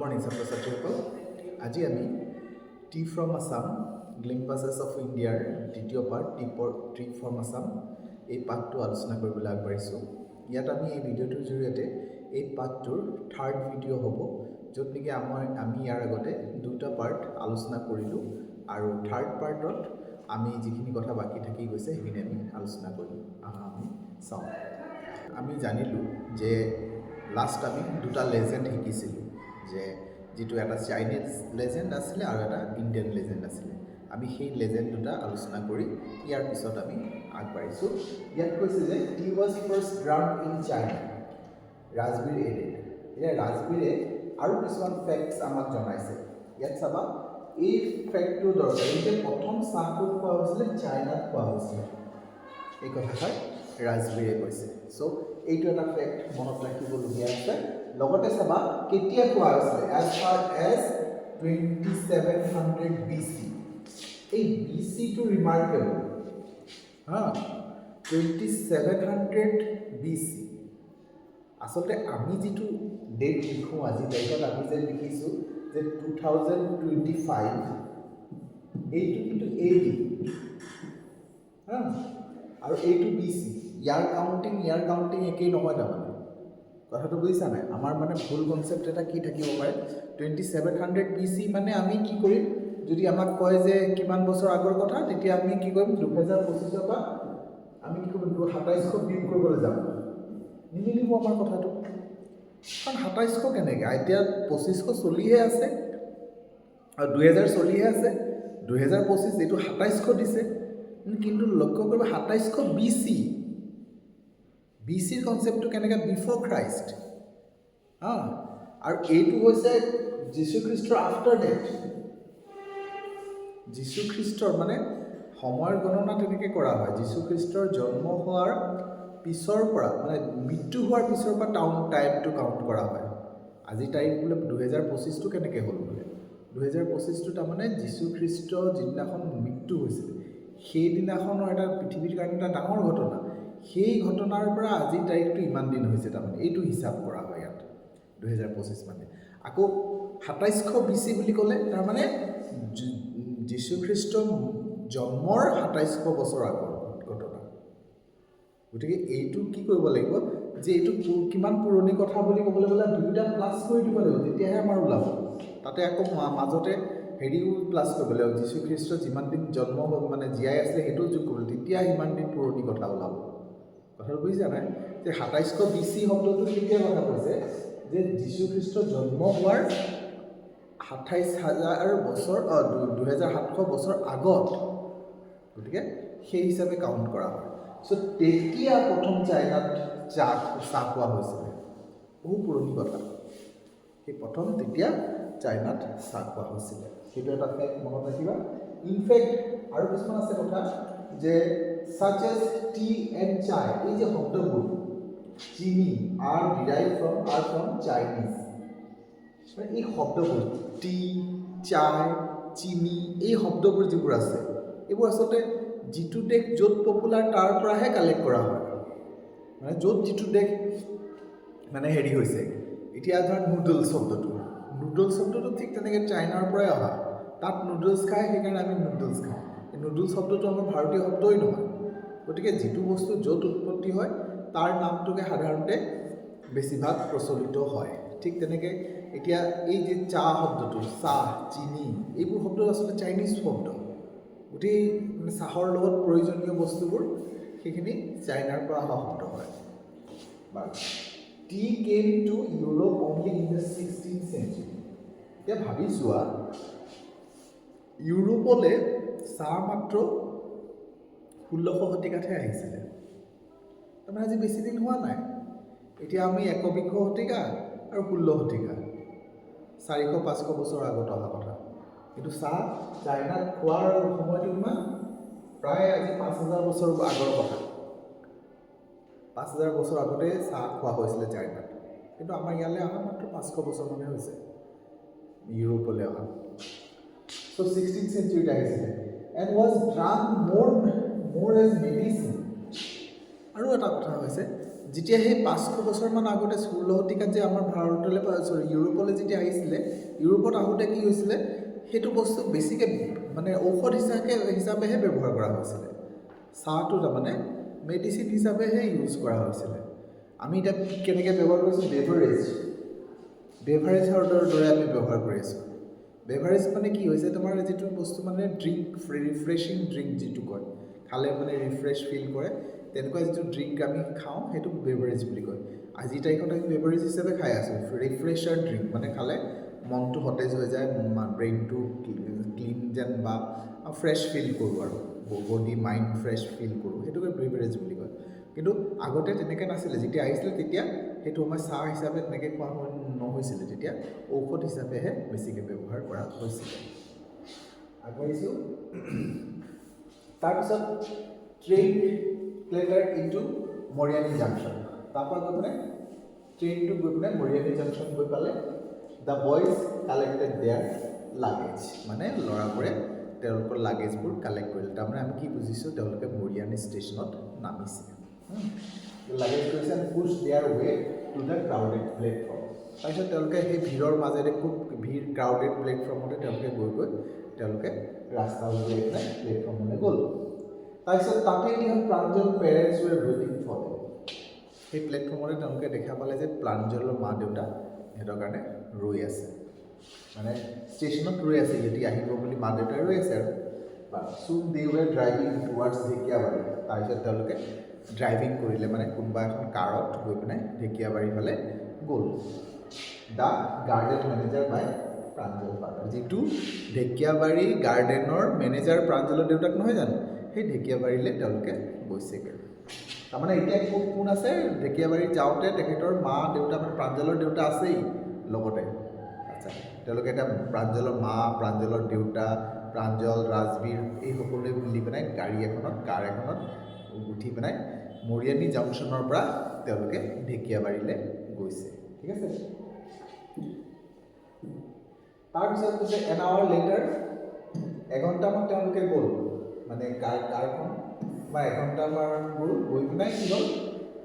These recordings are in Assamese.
মৰ্নিং ছাত্ৰ ছাত্ৰীসকল আজি আমি টি ফ্ৰম আছাম গ্লিম্পাছেছ অফ ইণ্ডিয়াৰ দ্বিতীয় পাৰ্ট টি ফ্ৰম আছাম এই পাঠটো আলোচনা কৰিবলৈ আগবাঢ়িছোঁ। ইয়াত আমি এই ভিডিঅ'টোৰ জৰিয়তে এই পাঠটোৰ থাৰ্ড ভিডিঅ' হ'ব, য'ত নেকি আমি ইয়াৰ আগতে দুটা পাৰ্ট আলোচনা কৰিলোঁ আৰু থাৰ্ড পাৰ্টত আমি যিখিনি কথা বাকী থাকি গৈছে সেইখিনি আমি আলোচনা কৰিম। আমি চাওঁ। আমি জানিলোঁ যে লাষ্ট আমি দুটা লেজেণ্ড শিকিছিলোঁ, যে যিটো এটা চাইনিজ লেজেণ্ড আছিলে আৰু এটা ইণ্ডিয়ান লেজেণ্ড আছিলে। আমি সেই লেজেণ্ড দুটা আলোচনা কৰি ইয়াৰ পিছত আমি আগবাঢ়িছোঁ। ইয়াত কৈছে যে tea was first grown in China, Rajbir added. এতিয়া ৰাজবীৰে আৰু কিছুমান ফেক্টছ আমাক জনাইছে। ইয়াত চাবা, এই ফেক্টটো দৰকাৰী যে প্ৰথম চাহ ক'ত খোৱা হৈছিলে, চাইনাত খোৱা হৈছিলে। এই কথাষাৰ ৰাজবীৰে কৈছে। চ' এইটো এটা ফেক্ট মনত ৰাখিবলগীয়া আছে। লগতে চাবা কেতিয়া খোৱা হৈছিলে, এজ ফাৰ এজ 2700 BC। এই BC-টো ৰিমাৰ্কেবল। 2700 BC। আচলতে আমি যিটো ডেট লিখোঁ আজি তাৰিখত, আমি যে লিখিছোঁ যে 2025, এইটো কিন্তু AD আৰু এইটো BC। ইয়াৰ কাউণ্টিং একেই নহয়। তাৰমানে কথাটো বুজিছা নাই? আমাৰ মানে ভুল কনচেপ্ট এটা কি থাকিব পাৰে, 2700 BC মানে আমি কি কৰিম, যদি আমাক কয় যে কিমান বছৰ আগৰ কথা, তেতিয়া আমি কি কৰিম, 2025 পৰা আমি কি কৰিম, 2700 বিয়োগ কৰিবলৈ যাম। নিমিলিব আমাৰ কথাটো। কাৰণ 2700 কেনেকৈ, এতিয়া 2500 চলিহে আছে আৰু 2000 চলিহে আছে। 2025 এইটো 2700 দিছে, কিন্তু লক্ষ্য কৰিব 2700 BC। BCৰ কনচেপ্টটো কেনেকৈ, বিফৰ খ্ৰাইষ্ট। আৰু এইটো হৈছে যীশুখ্ৰীষ্টৰ আফটাৰ ডেথ। যীশুখ্ৰীষ্টৰ মানে সময়ৰ গণনা তেনেকৈ কৰা হয়। যীশুখ্ৰীষ্টৰ জন্ম হোৱাৰ পিছৰ পৰা, মানে মৃত্যু হোৱাৰ পিছৰ পৰা টাইমটো কাউণ্ট কৰা হয়। আজি তাৰিখ বোলে 2025টো কেনেকৈ হ'ল বোলে, 2025টো তাৰমানে যীশুখ্ৰীষ্ট যিদিনাখন মৃত্যু হৈছিলে, সেইদিনাখনৰ এটা পৃথিৱীৰ কাৰণে এটা ডাঙৰ ঘটনা। সেই ঘটনাৰ পৰা আজিৰ তাৰিখটো ইমান দিন হৈছে, তাৰমানে এইটো হিচাপ কৰা হয় ইয়াত 2025 মানে। আকৌ 2700 BC বুলি ক'লে তাৰমানে যীশুখ্ৰীষ্ট জন্মৰ 2700 বছৰ আগৰ ঘটনা। গতিকে এইটো কি কৰিব লাগিব, যে এইটো কিমান পুৰণি কথা বুলি ক'বলৈ গ'লে দুয়োটা প্লাছ কৰি দিব লাগিব, তেতিয়াহে আমাৰ ওলাব। তাতে আকৌ মাজতে হেৰিও প্লাছ কৰিব লাগিব, যীশুখ্ৰীষ্ট যিমান দিন জন্ম হ'ল মানে জীয়াই আছিলে সেইটোও যোগ কৰিব, তেতিয়া সিমান দিন পুৰণি কথা ওলাব। কথাটো বুজিছা নাই? যে 2700 BC শব্দটো কেতিয়া কথা কৈছে, যে যীশুখ্ৰীষ্ট জন্ম হোৱাৰ 27000 বছৰ 2700 বছৰ আগত। গতিকে সেই হিচাপে কাউণ্ট কৰা হয়। চ' তেতিয়া প্ৰথম চাইনাত চাহ খোৱা হৈছিলে, বহু পুৰণি কথা। সেই প্ৰথম তেতিয়া চাইনাত চাহ খোৱা হৈছিলে, সেইটো এটা ফেক্ট মনত ৰাখিবা। ইনফেক্ট আৰু কিছুমান আছে কথা, যে such as tea and chai, এই যে শব্দবোৰ চিনি are derived from Chinese। এই শব্দবোৰ টি, চাই, চিনি, এই শব্দবোৰ যিবোৰ আছে, এইবোৰ আচলতে যিটো দেশ য'ত পপুলাৰ তাৰ পৰাহে কালেক্ট কৰা হয়। মানে য'ত যিটো দেশ মানে হেৰি হৈছে, এতিয়া ধৰ নুডলছ শব্দটো ঠিক তেনেকৈ চাইনাৰ পৰাই অহা। তাত নুডলছ খায়, সেইকাৰণে আমি নুডলছ খাওঁ। এই নুডলছ শব্দটো আমাৰ ভাৰতীয় শব্দই নহয়। গতিকে যিটো বস্তু য'ত উৎপত্তি হয় তাৰ নামটোকে সাধাৰণতে বেছিভাগ প্ৰচলিত হয়। ঠিক তেনেকৈ এতিয়া এই যে চাহ শব্দটো, চাহ, চিনি, এইবোৰ শব্দ আচলতে চাইনিজ শব্দ। গোটেই মানে চাহৰ লগত প্ৰয়োজনীয় বস্তুবোৰ সেইখিনি চাইনাৰ পৰা অহা শব্দ হয়। বাৰু, T came to Europe only in the 16th century। এতিয়া ভাবি চোৱা, ইউৰোপলৈ চাহ মাত্ৰ 1600 শতিকাতহে আহিছিলে। তাৰমানে আজি বেছিদিন হোৱা নাই। এতিয়া আমি 21বিংশ শতিকা আৰু 16 শতিকা, 400-500 বছৰ আগত অহা কথা। কিন্তু চাহ চাইনাত খোৱাৰ সময়টো কিমান, প্ৰায় আজি 5000 বছৰ আগৰ কথা। 5000 বছৰ আগতে চাহ খোৱা হৈছিলে চাইনাত। কিন্তু আমাৰ ইয়ালৈ অহা মাত্ৰ 500 বছৰমানহে হৈছে, ইউৰোপলৈ অহা। চ' 16th centuryত আহিছিলে, and was drunk more as medicine। আৰু আৰু এটা কথা হৈছে যেতিয়া সেই 500 বছৰমান আগতে 16 শতিকাত যে আমাৰ ভাৰতলৈ ইউৰোপলৈ যেতিয়া আহিছিলে, ইউৰোপত আহোঁতে কি হৈছিলে, সেইটো বস্তু বেছিকৈ মানে ঔষধ হিচাপেহে ব্যৱহাৰ কৰা হৈছিলে। চাহটো তাৰমানে মেডিচিন হিচাপেহে ইউজ কৰা হৈছিলে। আমি এতিয়া কেনেকৈ ব্যৱহাৰ কৰিছোঁ, বেভাৰেজৰ দৰে আমি ব্যৱহাৰ কৰি আছোঁ। বেভাৰেজ মানে কি হৈছে, তোমাৰ যিটো বস্তু মানে ড্ৰিংক, ৰিফ্ৰেছিং ড্ৰিংক যিটো কয়, খালে মানে ৰিফ্ৰেছ ফিল কৰে, তেনেকুৱা যিটো ড্ৰিংক আমি খাওঁ সেইটো বেভাৰেজ বুলি কয়। আজিৰ তাৰিখত আমি বেভাৰেজ হিচাপে খাই আছোঁ ৰিফ্ৰেছাৰ ড্ৰিংক, মানে খালে মনটো সতেজ হৈ যায়, ব্ৰেইনটো ক্লিন যেন বা ফ্ৰেছ ফিল কৰোঁ আৰু বডি মাইণ্ড ফ্ৰেছ ফিল কৰোঁ, সেইটোকে বেভাৰেজ বুলি কয়। কিন্তু আগতে তেনেকৈ নাছিলে, যেতিয়া আহিছিলে তেতিয়া সেইটো সময় চাহ হিচাপে তেনেকৈ খোৱা নহৈছিলে, তেতিয়া ঔষধ হিচাপেহে বেছিকৈ ব্যৱহাৰ কৰা হৈছিলে। আগবাঢ়িছোঁ। তাৰপিছত ট্ৰেইন ক্লেটাৰ ইনটু মৰিয়ানী জাংচন, তাৰপৰা গৈ পেলাই ট্ৰেইনটো গৈ পেলাই মৰিয়ানী জাংচন গৈ পালে the boys collected their luggage, মানে ল'ৰাবোৰে তেওঁলোকৰ লাগেজবোৰ কালেক্ট কৰিলে। তাৰমানে আমি কি বুজিছোঁ, তেওঁলোকে মৰিয়ানী ষ্টেচনত নামিছে, লাগেজ কৰিছে and push their way to the crowded platform. তাৰপিছত তেওঁলোকে সেই ভিৰৰ মাজেৰে খুব ক্ৰাউডেড প্লেটফৰ্মতে তেওঁলোকে ৰাস্তা উলিয়াই পেলাই প্লেটফৰ্মলৈ গ'ল। তাৰপিছত তাতে কি হ'ল, প্ৰাঞ্জল পেৰেণ্টছ ৱেৰ ৱেইটিং ফৰ দেম। সেই প্লেটফৰ্মতে তেওঁলোকে দেখা পালে যে প্ৰাঞ্জলৰ মা দেউতা সিহঁতৰ কাৰণে ৰৈ আছে, মানে ষ্টেচনত ৰৈ আছে, সিহঁতি আহিব বুলি মা দেউতাই ৰৈ আছে আৰু। চুন দে ৱেৰ ড্ৰাইভিং টুৱাৰ্ডছ ঢেকীয়াবাৰী। তাৰপিছত তেওঁলোকে ড্ৰাইভিং কৰিলে, মানে কোনোবা এখন কাৰত গৈ পিনে ঢেকীয়াবাৰীৰ ফালে গ'ল। The garden manager by Pranjal father, যিটো ঢেকীয়াবাৰী গাৰ্ডেনৰ মেনেজাৰ প্ৰাঞ্জলৰ দেউতাক নহয় জানো, সেই ঢেকীয়াবাৰীলৈ তেওঁলোকে গৈছেগৈ। তাৰমানে এতিয়া কোন আছে, ঢেকীয়াবাৰীত যাওঁতে তেখেতৰ মা দেউতা, মানে প্ৰাঞ্জলৰ দেউতা আছেই লগতে। আচ্ছা, তেওঁলোকে এতিয়া প্ৰাঞ্জলৰ মা, প্ৰাঞ্জলৰ দেউতা, প্ৰাঞ্জল, ৰাজবীৰ এই সকলোৱে মিলি পেলাই কাৰ এখনত উঠি পেলাই মৰিয়ানী জাংচনৰ পৰা তেওঁলোকে ঢেকীয়াবাৰীলৈ গৈছে। ঠিক আছে। তাৰপিছত কৈছে এন আৱাৰ লেটাৰ, এঘণ্টামান তেওঁলোকে গ'ল, মানে কাৰখন বা এঘণ্টামান গৈ পেলাই কি হ'ল,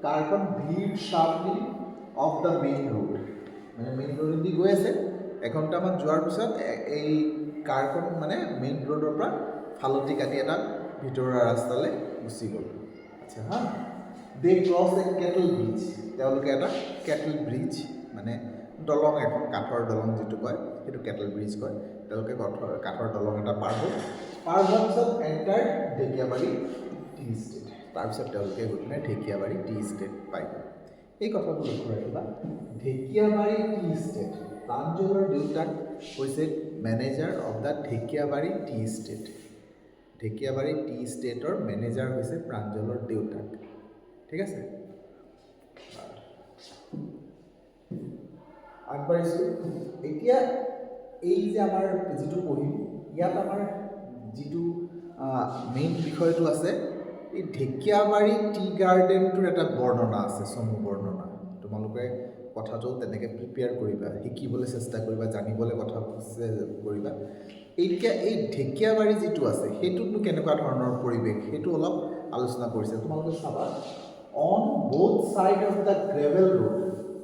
কাৰখন ভিৰ শ্বাৰ্পলি অফ দ্য মেইন ৰোড, মানে মেইন ৰোডেদি গৈ আছে। এঘণ্টামান যোৱাৰ পিছত এই কাৰখন মানে মেইন ৰোডৰ পৰা ফালতি কাটি এটা ভিতৰুৱা ৰাস্তালৈ গুচি গ'ল। আচ্ছা হা, দে ক্ৰছ এ কেটল ব্ৰিজ, তেওঁলোকে এটা কেটল ব্ৰিজ, মানে দলং এখন, কাঠৰ দলং যিটো কয় সেইটো কেটল ব্ৰিজ কয়। তেওঁলোকে কাঠৰ দলং এটা পাৰ হোৱাৰ পিছত এণ্টাৰ ঢেকীয়াবাৰী টি ষ্টেট। তাৰপিছত তেওঁলোকে গৈ পিনে ঢেকীয়াবাৰী টি ষ্টেট পাই গ'ল। এই কথাটো লক্ষ্য ৰাখিবা, ঢেকীয়াবাৰী টি ষ্টেট, প্ৰাঞ্জলৰ দেউতাক হৈছে manager of the Dhekiabari tea state. Dhekiabari tea ষ্টেটৰ মেনেজাৰ হৈছে প্ৰাঞ্জলৰ দেউতাক। ঠিক আছে, আগবাঢ়িছোঁ। এতিয়া এই যে আমাৰ যিটো পঢ়িম, ইয়াত আমাৰ যিটো মেইন বিষয়টো আছে, এই ঢেকীয়াবাৰী টি গাৰ্ডেনটোৰ এটা বৰ্ণনা আছে, চমু বৰ্ণনা। তোমালোকে কথাটো তেনেকৈ প্ৰিপেয়াৰ কৰিবা, শিকিবলৈ চেষ্টা কৰিবা, জানিবলৈ কথা কৰিবা। এতিয়া এই ঢেকীয়াবাৰী যিটো আছে সেইটোতনো কেনেকুৱা ধৰণৰ পৰিৱেশ, সেইটো অলপ আলোচনা কৰিছে। তোমালোকে চাবা, on both side of the gravel road,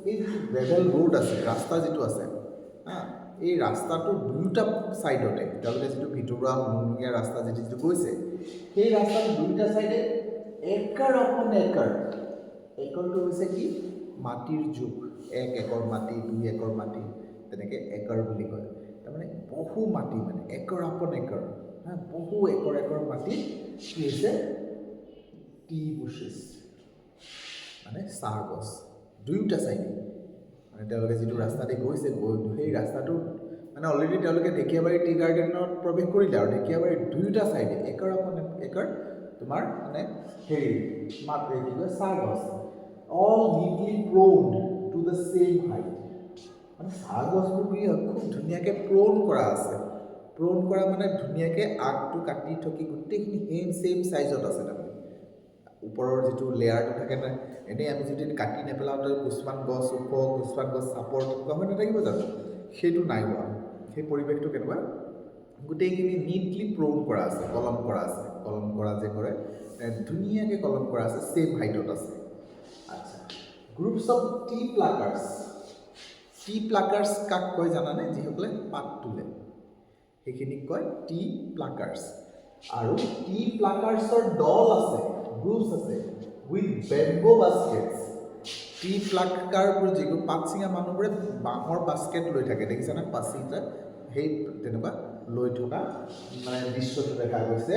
এই যিটো গ্ৰেভেল ৰোড আছে, ৰাস্তা যিটো আছে, এই ৰাস্তাটোৰ দুয়োটা ছাইডতে তেওঁলোকে যিটো ভিতৰুৱা হুলমূলীয়া ৰাস্তা যিটো গৈছে, সেই ৰাস্তাৰ দুয়োটা ছাইডে একাৰ অপন একাৰ, একৰটো হৈছে কি, মাটিৰ জোখ, 1 একৰ মাটি, 2 একৰ মাটি, তেনেকৈ একৰ বুলি কয়। তাৰমানে বহু মাটি, মানে একৰ আপন একৰ, বহু একৰ মাটি কি হৈছে, টি বুছেছ, মানে চাহ গছ দুয়োটা ছাইডে। মানে তেওঁলোকে যিটো ৰাস্তাতে গৈছে, সেই ৰাস্তাটো মানে অলৰেডি তেওঁলোকে ঢেকীয়াবাৰী টি গাৰ্ডেনত প্ৰৱেশ কৰিলে, আৰু ঢেকীয়াবাৰীৰ দুয়োটা ছাইডে একৰ আপন একৰ তোমাৰ মানে হেৰি কি কয়, চাহ গছ, all neatly pruned to the same height, মানে চাহ গছবোৰ খুব ধুনীয়াকৈ প্ৰ'ন কৰা আছে। প্ৰ'ন কৰা মানে ধুনীয়াকৈ আগটো কাটি থকি গোটেইখিনি ছেম চাইজত আছে। তাৰমানে ওপৰৰ যিটো লেয়াৰটো থাকে না, এনেই আমি যদি কাটি নেপেলাওঁ তো কিছুমান গছ ওখ, কিছুমান গছ চাপৰ, তেনেকুৱা হৈ নাথাকিব জানো, সেইটো নাই হোৱা। সেই পৰিৱেশটো কেনেকুৱা, গোটেইখিনি নিটলি প্ৰ'ন কৰা আছে, কলম কৰা আছে, কলম কৰা যে কৰে ধুনীয়াকৈ কলম কৰা আছে, ছেম হাইটত আছে। আচ্ছা, গ্ৰুপছ অফ টি প্লাকাৰ্ছ। টি প্লাকাৰ্ছ কাক কয় জানানে? যিসকলে পাত তোলে সেইখিনিক কয় টি প্লাকাৰ্ছ। আৰু টি প্লাকাৰ্ছৰ দল আছে, গ্ৰুপছ আছে উইথ বেম্বো বাস্কেটছ। টি প্লাকাৰবোৰ যিবোৰ পাত ছিঙা মানুহবোৰে বাঁহৰ বাস্কেট লৈ থাকে, দেখিছানে? পাচিটা সেই তেনেকুৱা লৈ থকা মানে দৃশ্যটো দেখা গৈছে।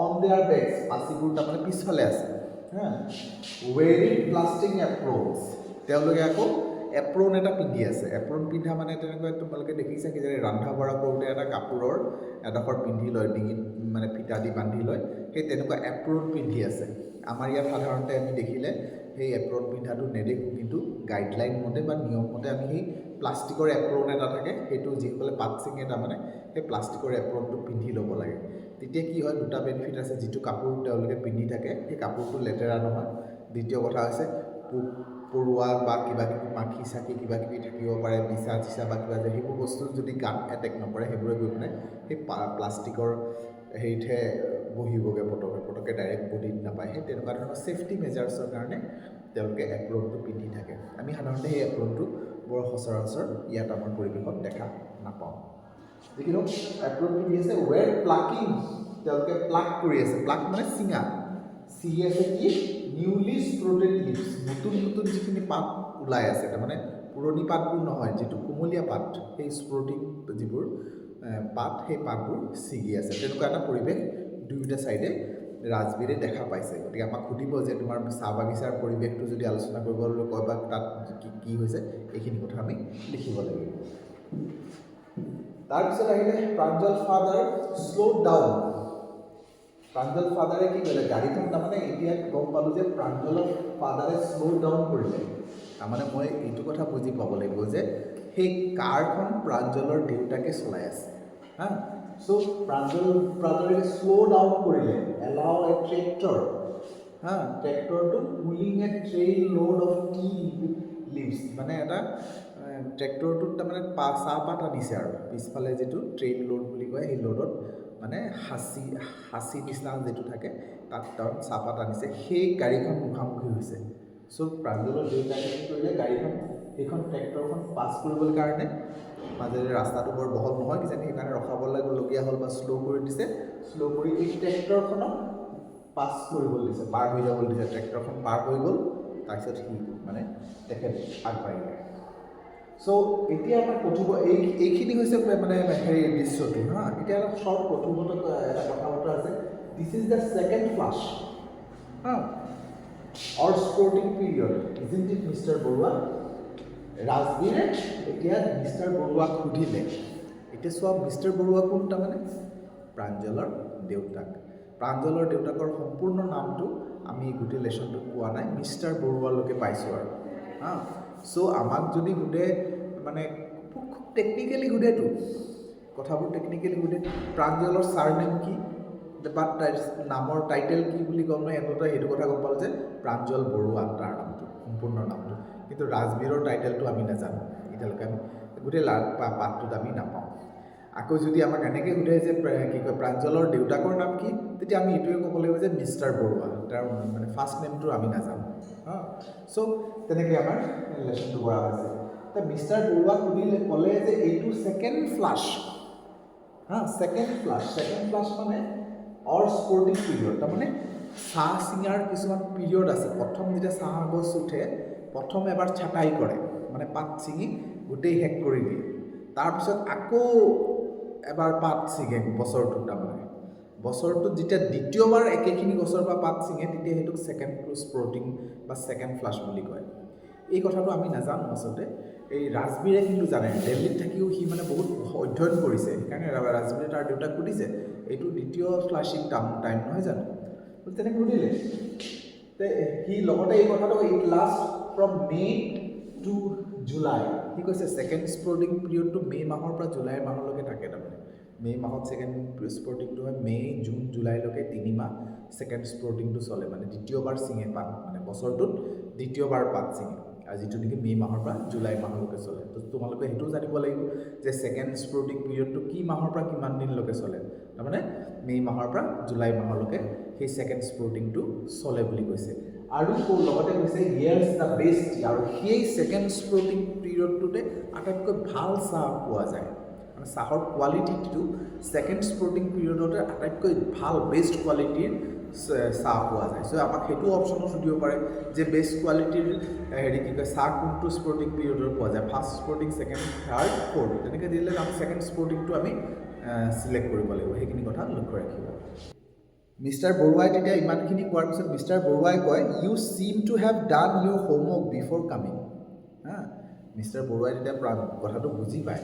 অন দেয়াৰ বেগছ, পাচিবোৰ তাৰমানে পিছফালে আছে। ৱেৰিং প্লাষ্টিক এপ্ৰ'নছ, তেওঁলোকে আকৌ এপ্ৰ'ন এটা পিন্ধি আছে। এপ্ৰ'ন পিন্ধা মানে তেনেকৈ তোমালোকে দেখিছা কি যে ৰন্ধা বঢ়া কৰোঁতে এটা কাপোৰৰ এডোখৰ পিন্ধি লয়, ডিঙিত মানে ফিটা দি বান্ধি লয়, সেই তেনেকুৱা এপ্ৰ'ন পিন্ধি আছে। আমাৰ ইয়াত সাধাৰণতে আমি দেখিলে সেই এপ্ৰ'ন পিন্ধাটো নেদেখোঁ, কিন্তু গাইডলাইন মতে বা নিয়ম মতে আমি সেই প্লাষ্টিকৰ এপ্ৰ'ন এটা থাকে, সেইটো যিসকলে পাত ছিঙে তাৰমানে সেই প্লাষ্টিকৰ এপ্ৰ'নটো পিন্ধি ল'ব লাগে। তেতিয়া কি হয়, দুটা বেনিফিট আছে। যিটো কাপোৰ তেওঁলোকে পিন্ধি থাকে সেই কাপোৰটো লেতেৰা নহয়। দ্বিতীয় কথা হৈছে পোক পৰুৱা বা কিবা কিবি মাখি চাখি কিবা কিবি থাকিব পাৰে, বিচা চিচা বা কিবা যে সেইবোৰ বস্তু যদি গাত এটেক নকৰে, সেইবোৰে গৈ পিনে সেই প্লাষ্টিকৰ হেৰিতহে বহিবগৈ, পটকে ডাইৰেক্ট বডিত নাপায়। সেই তেনেকুৱা ধৰণৰ ছেফটি মেজাৰ্ছৰ কাৰণে তেওঁলোকে এপ্ৰ'নটো পিন্ধি থাকে। আমি সাধাৰণতে সেই এপ্ৰ'নটো বৰ সচৰাচৰ ইয়াত আমাৰ পৰিৱেশত দেখা নাপাওঁ। যিকিনো এপ্ৰ'ন পিন্ধি আছে। ৱেৰ প্লাকিং, তেওঁলোকে প্লাক কৰি আছে। প্লাক মানে ছিঙা, ছিঙি আছে কি? নিউলি স্প্ৰটেড লিভছ, নতুন নতুন যিখিনি পাত ওলাই আছে, তাৰমানে পুৰণি পাতবোৰ নহয়, যিটো কুমলীয়া পাত, সেই স্প্ৰটিং যিবোৰ পাত, সেই পাতবোৰ ছিগি আছে। তেনেকুৱা এটা পৰিৱেশ দুয়োটা ছাইডে ৰাজবীৰে দেখা পাইছে। গতিকে আমাক সুধিব যে তোমাৰ চাহ বাগিচাৰ পৰিৱেশটো যদি আলোচনা কৰিবলৈ কয় বা তাত কি হৈছে, এইখিনি কথা আমি লিখিব লাগিব। তাৰপিছত আহিলে Pranjal father slow' down. Pranjal ফাদাৰে কি কৰিলে? গাড়ীখন তাৰমানে এতিয়া গম পালোঁ যে প্ৰাঞ্জলৰ ফাদাৰে শ্ল' ডাউন কৰিলে। তাৰমানে মই এইটো কথা বুজি পাব লাগিব যে সেই কাৰখন প্ৰাঞ্জলৰ দেউতাকে চলাই আছে। চ' প্ৰাঞ্জল ফাদাৰে শ্ল' ডাউন কৰিলে। এলাউ এ ট্ৰেক্টৰ, ট্ৰেক্টৰটো pulling a train load of tea leaves, মানে এটা ট্ৰেক্টৰটোত তাৰমানে চাহপাত আনিছে আৰু পিছফালে যিটো ট্ৰেইন লোড বুলি কয়, সেই লোডত মানে সাঁচি নিচিনা যিটো থাকে তাত চাহপাত আনিছে। সেই গাড়ীখন মুখামুখি হৈছে। চ' প্ৰাঞ্জলৰ দেউতাকে কি কৰিলে? গাড়ীখন, সেইখন ট্ৰেক্টৰখন পাছ কৰিবলৈ কাৰণে মাজেৰে ৰাস্তাটো বৰ বহল নহয় কিজানি, সেইকাৰণে ৰখাবলগীয়া হ'ল বা শ্ল' কৰি দিছে। শ্ল' কৰি এই ট্ৰেক্টৰখনক পাছ কৰিবলৈ দিছে, পাৰ হৈ যাবলৈ দিছে। ট্ৰেক্টৰখন পাৰ হৈ গ'ল, তাৰপিছত সি মানে তেখেত আগবাঢ়িলে। চ' এতিয়া আমাৰ এইখিনি হৈছে মানে হেৰি দৃশ্যটো। এতিয়া এটা শ্বৰ্ট কথোপকথন, এটা কথা বতৰা আছে। This is the second flush or sporting period, isn't it mister Barua? ৰাজবীৰে এতিয়া মিষ্টাৰ বৰুৱাক সুধিলে। এতিয়া চোৱা, মিষ্টাৰ বৰুৱা কোন? তাৰমানে প্ৰাঞ্জলৰ দেউতাক। প্ৰাঞ্জলৰ দেউতাকৰ সম্পূৰ্ণ নামটো আমি গোটেই লেচনটোত পোৱা নাই, মিষ্টাৰ বৰুৱালৈকে পাইছোঁ আৰু। চ' আমাক যদি সোধে, মানে খুব টেকনিকেলি সোধেতো, কথাবোৰ টেকনিকেলি সোধে, প্ৰাঞ্জলৰ ছাৰনেম কি বা নামৰ টাইটেল কি বুলি গম নহয়, এনেকুৱা সেইটো কথা গম পালোঁ যে প্ৰাঞ্জল বৰুৱা তাৰ নামটো, সম্পূৰ্ণ নামটো। কিন্তু ৰাজবীৰৰ টাইটেলটো আমি নাজানো এতিয়ালৈকে, আমি গোটেই পাঠটোত আমি নাপাওঁ। আকৌ যদি আমাক এনেকৈ সোধে যে কি কয় প্ৰাঞ্জলৰ দেউতাকৰ নাম কি, তেতিয়া আমি এইটোৱে ক'ব লাগিব যে মিষ্টাৰ বৰুৱা, তাৰ মানে ফাৰ্ষ্ট নেমটো আমি নাজানো। চ' তেনেকৈ আমাৰ লেচনটো কৰা হৈছে। মিষ্টাৰ বৰুৱাক সুধিলে, ক'লে যে এইটো ছেকেণ্ড ফ্লাছ। ছেকেণ্ড ফ্লাছ মানে অৰ স্পৰ্টিং পিৰিয়ড, তাৰমানে চাহ ছিঙাৰ কিছুমান পিৰিয়ড আছে। প্ৰথম যেতিয়া চাহ গছ উঠে, প্ৰথম এবাৰ ছাটাই কৰে, মানে পাত ছিঙি গোটেই শেষ কৰি দিয়ে। তাৰপিছত আকৌ এবাৰ পাত ছিঙে বছৰটোত। তাৰমানে বছৰটোত যেতিয়া দ্বিতীয়বাৰ একেখিনি গছৰ পৰা পাত ছিঙে, তেতিয়া সেইটোক ছেকেণ্ড স্প্ৰটিং বা ছেকেণ্ড ফ্লাছ বুলি কয়। এই কথাটো আমি নাজানো আচলতে। এই ৰাজবীৰে কিন্তু জানে, দিল্লীত থাকিও সি মানে বহুত অধ্যয়ন কৰিছে, সেইকাৰণে ৰাজবীৰে তাৰ দেউতাক সুধিছে এইটো দ্বিতীয় ফ্লাছিং টাইম নহয় জানো? তেনেকৈ সুধিলে। সি লগতে এই কথাটো, it last from May' to July. সি কৈছে ছেকেণ্ড স্পৰ্টিং পিৰিয়ডটো মে' মাহৰ পৰা জুলাই মাহলৈকে থাকে। তাৰমানে মে' মাহত ছেকেণ্ড স্পৰ্টিংটো হয়, মে' জুন জুলাইলৈকে 3 মাহ ছেকেণ্ড স্পৰ্টিংটো চলে, মানে দ্বিতীয়বাৰ ছিঙে পাত, মানে বছৰটোত দ্বিতীয়বাৰ পাত ছিঙে, আৰু যিটো নেকি মে' মাহৰ পৰা জুলাই মাহলৈকে চলে। তো তোমালোকে সেইটোও জানিব লাগিব যে ছেকেণ্ড স্পৰ্টিং পিৰিয়ডটো কি মাহৰ পৰা কিমান দিনলৈকে চলে। তাৰমানে মে' মাহৰ পৰা জুলাই মাহলৈকে সেই ছেকেণ্ড স্পৰ্টিংটো চলে বুলি কৈছে আৰু লগতে কৈছে ইয়াৰ ইজ দ্য বেষ্ট আৰু সেই ছেকেণ্ড স্পৰ্টিং পিৰিয়ডটোতে আটাইতকৈ ভাল চাহ পোৱা যায় মানে চাহৰ কোৱালিটিটো ছেকেণ্ড স্পৰ্টিং পিৰিয়ডতে আটাইতকৈ ভাল বেষ্ট কোৱালিটিৰ চাহ পোৱা যায় চ' আমাক সেইটো অপশ্যনো সুধিব পাৰে যে বেষ্ট কোৱালিটিৰ হেৰি কি কয় চাহ কোনটো স্পৰ্টিং পিৰিয়ডত পোৱা যায় first sporting second third fourth তেনেকৈ দিলে আমি ছেকেণ্ড স্পৰ্টিংটো আমি চিলেক্ট কৰিব লাগিব সেইখিনি কথা লক্ষ্য ৰাখিব মিষ্টাৰ বৰুৱাই তেতিয়া ইমানখিনি কোৱাৰ পিছত মিষ্টাৰ বৰুৱাই কয় you seem to have done your homework before coming হা মিষ্টাৰ বৰুৱাই তেতিয়া কথাটো বুজি পায়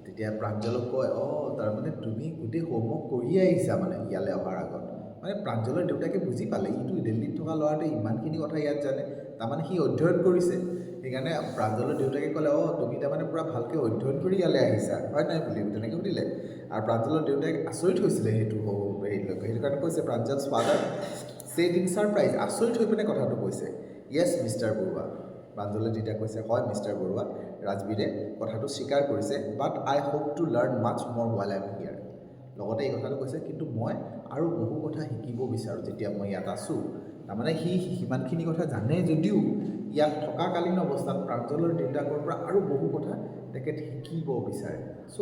তেতিয়া প্ৰাঞ্জলক কয় তাৰমানে তুমি গোটেই হোমৱৰ্ক কৰিয়ে আহিছা মানে ইয়ালৈ অহাৰ আগত মানে প্ৰাঞ্জলৰ দেউতাকে বুজি পালে ইটো দিল্লীত থকা ল'ৰাটোৱে ইমানখিনি কথা ইয়াত জানে তাৰমানে সি অধ্যয়ন কৰিছে সেইকাৰণে প্ৰাঞ্জলৰ দেউতাকে ক'লে তুমি তাৰমানে পূৰা ভালকৈ অধ্যয়ন কৰি ইয়ালৈ আহিছা হয় নাই বুলি তেনেকৈ সুধিলে আৰু প্ৰাঞ্জলৰ দেউতাকে আচৰিত হৈছিলে সেইটো হেৰিলৈকে সেইটো কাৰণে কৈছে প্ৰাঞ্জলছ ফাদাৰ ছেড ইন ছাৰপ্ৰাইজ আচৰিত হৈ পিনে কথাটো কৈছে য়েছ মিষ্টাৰ বৰুৱা প্ৰাঞ্জলে তেতিয়া কৈছে হয় মিষ্টাৰ বৰুৱা ৰাজবীৰে কথাটো স্বীকাৰ কৰিছে বাট আই হোপ টু লাৰ্ণ মাছ মোৰ ৱাইল আই এম হিয়াৰ লগতে এই কথাটো কৈছে কিন্তু মই আৰু বহু কথা শিকিব বিচাৰোঁ যেতিয়া মই ইয়াত আছোঁ তাৰমানে সি সিমানখিনি কথা জানে যদিও ইয়াত থকাকালীন অৱস্থাত প্ৰাঞ্জলৰ দেউতাকৰ পৰা আৰু বহু কথা তেখেত শিকিব বিচাৰে চ'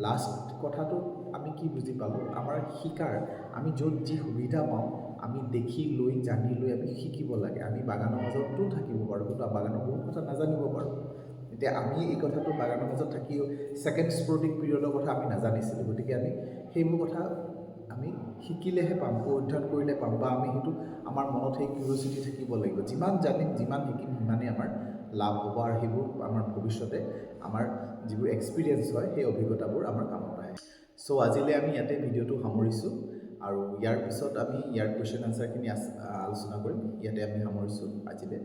লাষ্ট কথাটো আমি কি বুজি পালোঁ আমাৰ শিকাৰ আমি য'ত যি সুবিধা পাওঁ আমি দেখি লৈ জানি লৈ আমি শিকিব লাগে আমি বাগানৰ মাজতো থাকিব পাৰোঁ কিন্তু বাগানৰ বহুত কথা নাজানিব পাৰোঁ এতিয়া আমি এই কথাটো বাগানৰ মাজত থাকিও ছেকেণ্ড স্পৰ্টিং পিৰিয়ডৰ কথা আমি নাজানিছিলোঁ গতিকে আমি সেইবোৰ কথা আমি শিকিলেহে পাম অধ্যয়ন কৰিলে পাম বা আমি সেইটো আমাৰ মনত সেই কিউৰিঅচিটি থাকিব লাগিব যিমান জানিম যিমান শিকিম সিমানেই আমাৰ লাভ হ'ব আৰু সেইবোৰ আমাৰ ভৱিষ্যতে আমাৰ যিবোৰ এক্সপিৰিয়েঞ্চ হয় সেই অভিজ্ঞতাবোৰ আমাৰ কামত আহে চ' আজিলৈ আমি ইয়াতে ভিডিঅ'টো সামৰিছোঁ আৰু ইয়াৰ পিছত আমি ইয়াৰ কুৱেশ্যন আনচাৰখিনি আলোচনা কৰিম ইয়াতে আমি সামৰিছোঁ আজিলৈ